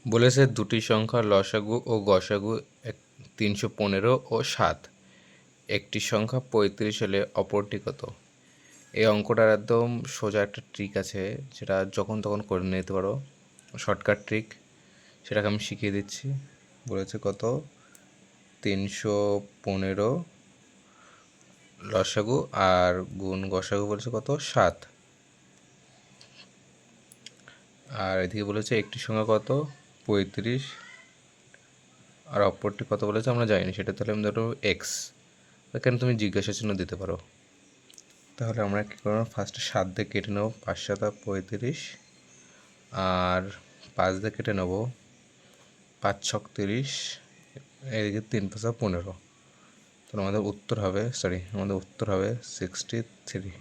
বলেছে দুটি সংখ্যা লসাগু ও গসাগু 315 ও 7, একটি সংখ্যা 35 হলে অপরটি কত? এই অঙ্কটার একদম সোজা একটা ট্রিক আছে, যেটা যখন তখন করে নিতে পারো, শর্টকাট ট্রিক, সেটাকে আমি শিখিয়ে দিচ্ছি। বলেছে কত? 315 লসাগু আর গুণ গসাগু বলেছে কত? 7। আর এদিকে বলেছে একটি সংখ্যা কত? 35, আর অপরটি কত বলেছে আমরা জানি, সেটা তাহলে আমি ধরো এক্স। এখানে তুমি জিজ্ঞাসা চিহ্ন দিতে পারো। তাহলে আমরা কী করবো, ফার্স্টে 7 দিয়ে কেটে নেবো, 5 7 35, আর 5 দিয়ে কেটে নেবো, 5 6 30, এদিকে 3 5 15। তো আমাদের উত্তর হবে 63।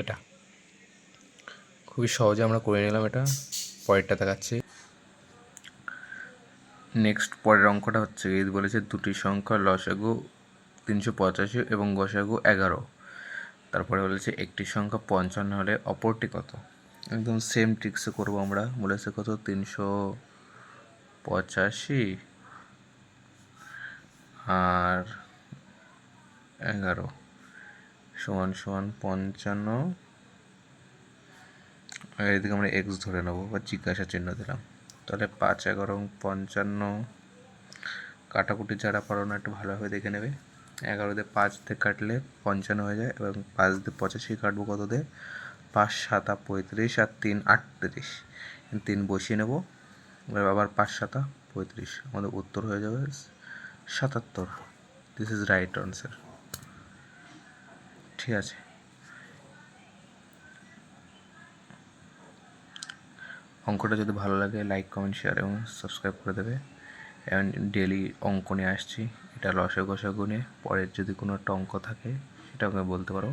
এটা খুবই সহজে আমরা করে নিলাম। এটা পরেরটা দেখাচ্ছি। নেক্সট পরের অঙ্কটা হচ্ছে, এই বলেছে দুটি সংখ্যা লসাগু 385 এবং গসাগু 11। তারপরে বলেছে একটি সংখ্যা 55 হলে অপরটি কত? একদম সেম ট্রিক্সে করবো আমরা। বলেছে কত? 385 আর 11 সমান সমান 55, আর এদিকে আমরা এক্স ধরে নেবো বা জিজ্ঞাসা চিহ্ন দিলাম। তাহলে 5 11 55, কাটাকুটি যারা পারো না একটু ভালোভাবে দেখে নেবে। 11 দিয়ে 5 দিয়ে কাটলে 55 হয়ে যায়, এবং 5 দিয়ে 85 কাটবো কত দিয়ে? 5 7 35 আর 3 38, 3 বসিয়ে নেবো। এবার আবার 5 7 35, আমাদের উত্তর হয়ে যাবে 77। This is right answer. ঠিক আছে, অঙ্কটা যদি ভালো লাগে লাইক কমেন্ট শেয়ার এবং সাবস্ক্রাইব করে দেবে। এবং ডেলি অঙ্ক নিয়ে আসছি, এটা লসাগু গসাগু নিয়ে। পরের যদি কোনো একটা অঙ্ক থাকে সেটা আমাকে বলতে পারো।